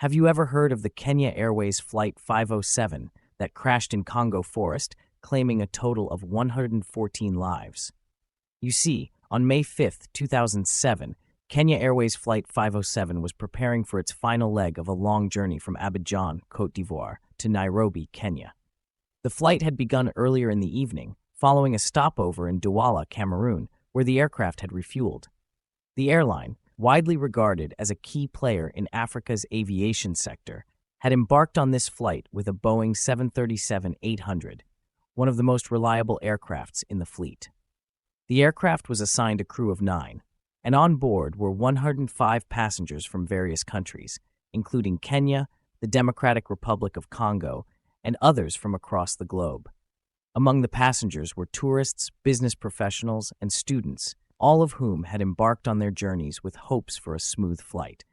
Have you ever heard of the Kenya Airways Flight 507 that crashed in Congo forest, claiming a total of 114 lives? You see, on May 5, 2007, Kenya Airways Flight 507 was preparing for its final leg of a long journey from Abidjan, Côte d'Ivoire, to Nairobi, Kenya. The flight had begun earlier in the evening, following a stopover in Douala, Cameroon, where the aircraft had refueled. The airline, widely regarded as a key player in Africa's aviation sector, had embarked on this flight with a Boeing 737-800, one of the most reliable aircrafts in the fleet. The aircraft was assigned a crew of 9, and on board were 105 passengers from various countries, including Kenya, the Democratic Republic of Congo, and others from across the globe. Among the passengers were tourists, business professionals, and students, all of whom had embarked on their journeys with hopes for a smooth flight.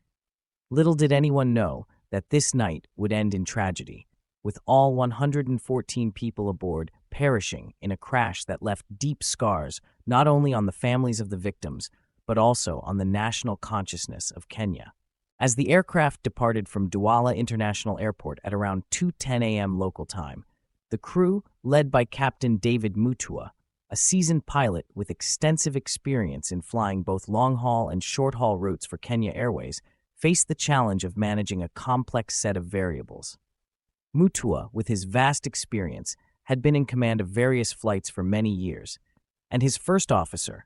Little did anyone know that this night would end in tragedy, with all 114 people aboard perishing in a crash that left deep scars not only on the families of the victims, but also on the national consciousness of Kenya. As the aircraft departed from Douala International Airport at around 2:10 a.m. local time, the crew, led by Captain David Mutua, a seasoned pilot with extensive experience in flying both long-haul and short-haul routes for Kenya Airways, faced the challenge of managing a complex set of variables. Mutua, with his vast experience, had been in command of various flights for many years, and his First Officer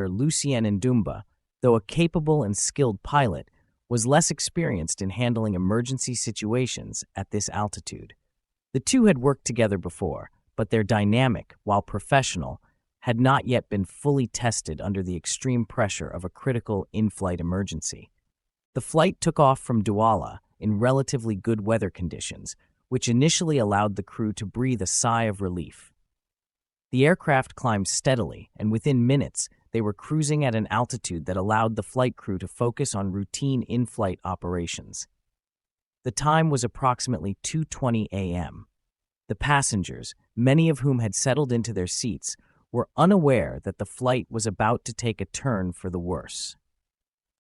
Lucien Ndumba, though a capable and skilled pilot, was less experienced in handling emergency situations at this altitude. The two had worked together before, but their dynamic, while professional, had not yet been fully tested under the extreme pressure of a critical in-flight emergency. The flight took off from Douala in relatively good weather conditions, which initially allowed the crew to breathe a sigh of relief. The aircraft climbed steadily, and within minutes, they were cruising at an altitude that allowed the flight crew to focus on routine in-flight operations. The time was approximately 2:20 a.m. The passengers, many of whom had settled into their seats, were unaware that the flight was about to take a turn for the worse.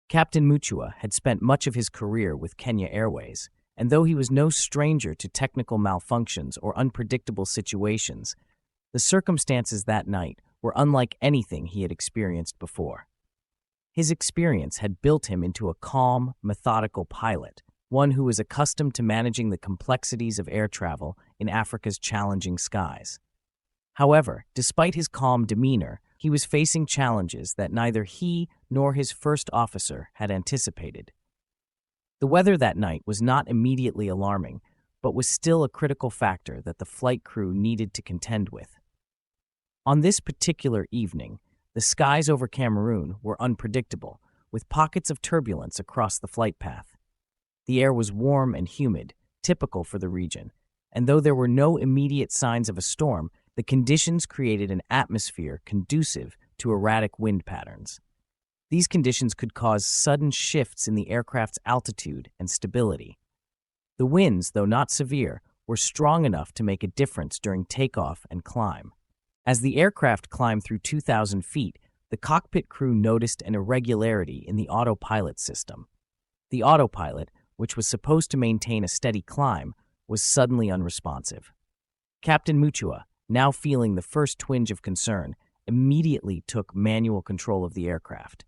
Captain Mutua had spent much of his career with Kenya Airways, and though he was no stranger to technical malfunctions or unpredictable situations, the circumstances that night were unlike anything he had experienced before. His experience had built him into a calm, methodical pilot, one who was accustomed to managing the complexities of air travel in Africa's challenging skies. However, despite his calm demeanor, he was facing challenges that neither he nor his first officer had anticipated. The weather that night was not immediately alarming, but was still a critical factor that the flight crew needed to contend with. On this particular evening, the skies over Cameroon were unpredictable, with pockets of turbulence across the flight path. The air was warm and humid, typical for the region, and though there were no immediate signs of a storm, the conditions created an atmosphere conducive to erratic wind patterns. These conditions could cause sudden shifts in the aircraft's altitude and stability. The winds, though not severe, were strong enough to make a difference during takeoff and climb. As the aircraft climbed through 2,000 feet, the cockpit crew noticed an irregularity in the autopilot system. The autopilot, which was supposed to maintain a steady climb, was suddenly unresponsive. Captain Mutua, now feeling the first twinge of concern, immediately took manual control of the aircraft.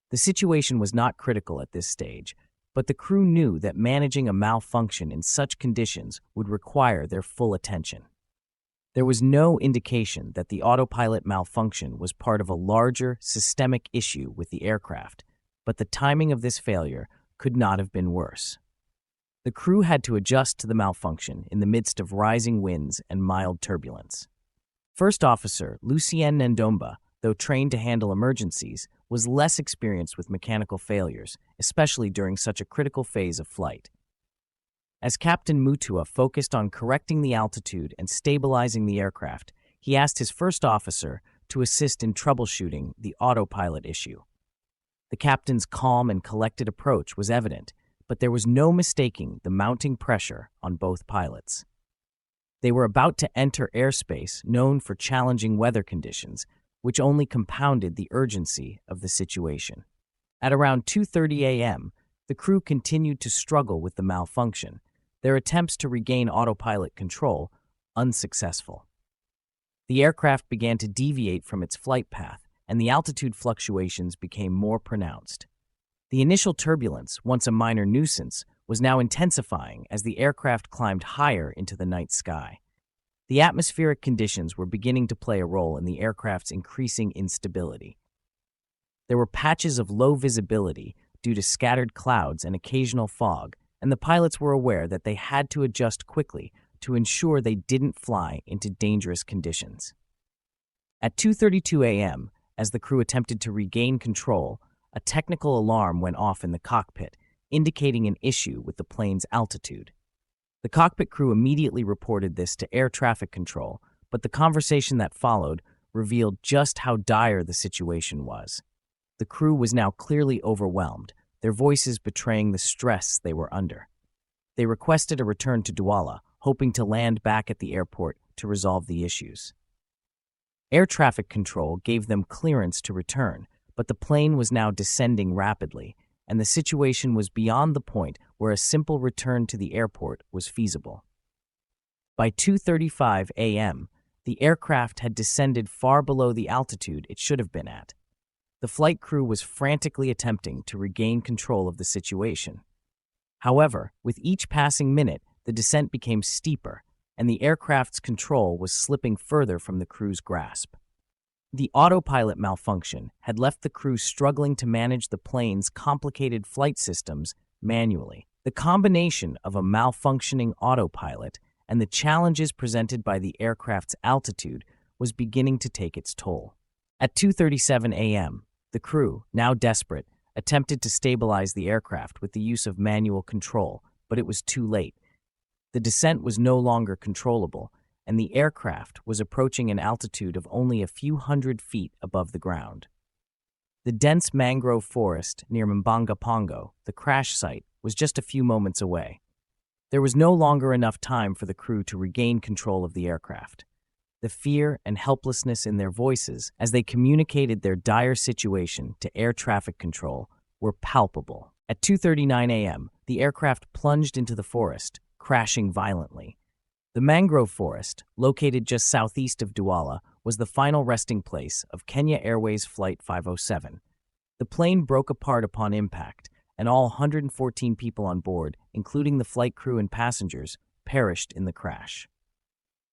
The situation was not critical at this stage, but the crew knew that managing a malfunction in such conditions would require their full attention. There was no indication that the autopilot malfunction was part of a larger, systemic issue with the aircraft, but the timing of this failure could not have been worse. The crew had to adjust to the malfunction in the midst of rising winds and mild turbulence. First Officer Lucien Ndumba, though trained to handle emergencies, was less experienced with mechanical failures, especially during such a critical phase of flight. As Captain Mutua focused on correcting the altitude and stabilizing the aircraft, he asked his first officer to assist in troubleshooting the autopilot issue. The captain's calm and collected approach was evident, but there was no mistaking the mounting pressure on both pilots. They were about to enter airspace known for challenging weather conditions, which only compounded the urgency of the situation. At around 2:30 a.m., The crew continued to struggle with the malfunction, their attempts to regain autopilot control unsuccessful. The aircraft began to deviate from its flight path, and the altitude fluctuations became more pronounced. The initial turbulence, once a minor nuisance, was now intensifying as the aircraft climbed higher into the night sky. The atmospheric conditions were beginning to play a role in the aircraft's increasing instability. There were patches of low visibility due to scattered clouds and occasional fog, and the pilots were aware that they had to adjust quickly to ensure they didn't fly into dangerous conditions. At 2:32 a.m., as the crew attempted to regain control, a technical alarm went off in the cockpit, indicating an issue with the plane's altitude. The cockpit crew immediately reported this to air traffic control, but the conversation that followed revealed just how dire the situation was. The crew was now clearly overwhelmed, their voices betraying the stress they were under. They requested a return to Douala, hoping to land back at the airport to resolve the issues. Air traffic control gave them clearance to return, but the plane was now descending rapidly, and the situation was beyond the point where a simple return to the airport was feasible. By 2:35 a.m., the aircraft had descended far below the altitude it should have been at. The flight crew was frantically attempting to regain control of the situation. However, with each passing minute, the descent became steeper, and the aircraft's control was slipping further from the crew's grasp. The autopilot malfunction had left the crew struggling to manage the plane's complicated flight systems manually. The combination of a malfunctioning autopilot and the challenges presented by the aircraft's altitude was beginning to take its toll. At 2:37 a.m., the crew, now desperate, attempted to stabilize the aircraft with the use of manual control, but it was too late. The descent was no longer controllable, and the aircraft was approaching an altitude of only a few hundred feet above the ground. The dense mangrove forest near Mbanga Pongo, the crash site, was just a few moments away. There was no longer enough time for the crew to regain control of the aircraft. The fear and helplessness in their voices as they communicated their dire situation to air traffic control were palpable. At 2:39 a.m., the aircraft plunged into the forest, crashing violently. The mangrove forest, located just southeast of Douala, was the final resting place of Kenya Airways Flight 507. The plane broke apart upon impact, and all 114 people on board, including the flight crew and passengers, perished in the crash.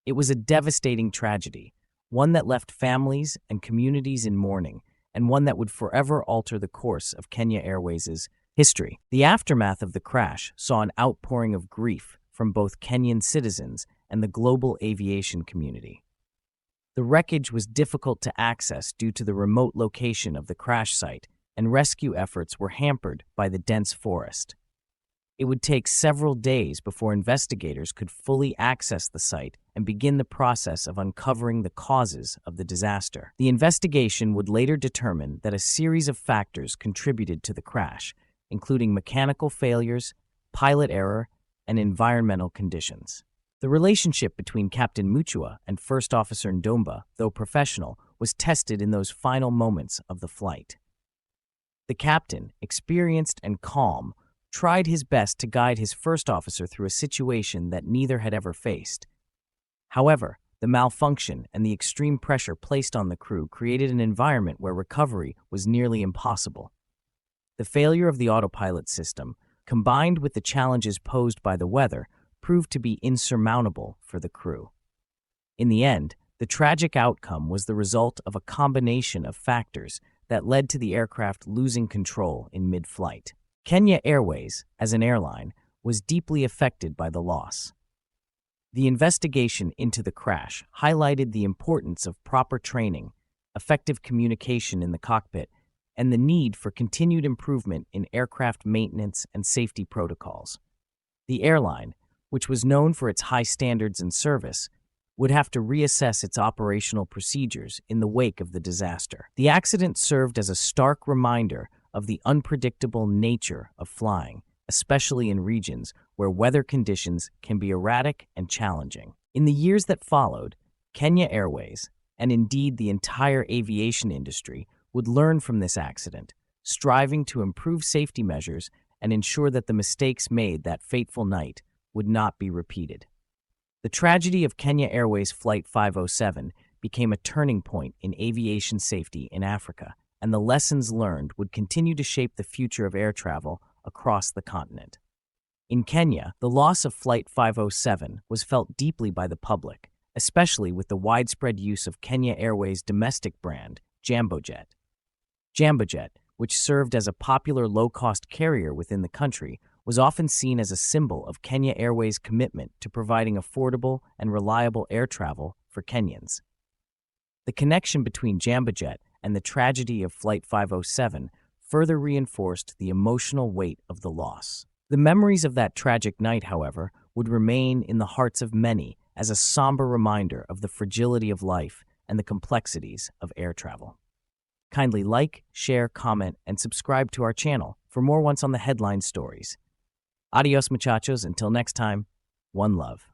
It was a devastating tragedy, one that left families and communities in mourning, and one that would forever alter the course of Kenya Airways' history. The aftermath of the crash saw an outpouring of grief from both Kenyan citizens and the global aviation community. The wreckage was difficult to access due to the remote location of the crash site, and rescue efforts were hampered by the dense forest. It would take several days before investigators could fully access the site and begin the process of uncovering the causes of the disaster. The investigation would later determine that a series of factors contributed to the crash, including mechanical failures, pilot error, and environmental conditions. The relationship between Captain Mutua and First Officer Ndomba, though professional, was tested in those final moments of the flight. The captain, experienced and calm, tried his best to guide his first officer through a situation that neither had ever faced. However, the malfunction and the extreme pressure placed on the crew created an environment where recovery was nearly impossible. The failure of the autopilot system, combined with the challenges posed by the weather, proved to be insurmountable for the crew. In the end, the tragic outcome was the result of a combination of factors that led to the aircraft losing control in mid-flight. Kenya Airways, as an airline, was deeply affected by the loss. The investigation into the crash highlighted the importance of proper training, effective communication in the cockpit, and the need for continued improvement in aircraft maintenance and safety protocols. The airline, which was known for its high standards and service, would have to reassess its operational procedures in the wake of the disaster. The accident served as a stark reminder of the unpredictable nature of flying, especially in regions where weather conditions can be erratic and challenging. In the years that followed, Kenya Airways, and indeed the entire aviation industry, would learn from this accident, striving to improve safety measures and ensure that the mistakes made that fateful night would not be repeated. The tragedy of Kenya Airways Flight 507 became a turning point in aviation safety in Africa, and the lessons learned would continue to shape the future of air travel across the continent. In Kenya, the loss of Flight 507 was felt deeply by the public, especially with the widespread use of Kenya Airways' domestic brand, Jambojet. Jambojet, which served as a popular low-cost carrier within the country, was often seen as a symbol of Kenya Airways' commitment to providing affordable and reliable air travel for Kenyans. The connection between Jambojet and the tragedy of Flight 507 further reinforced the emotional weight of the loss. The memories of that tragic night, however, would remain in the hearts of many as a somber reminder of the fragility of life and the complexities of air travel. Kindly like, share, comment, and subscribe to our channel for more Once on the Headline stories. Adios, muchachos. Until next time, one love.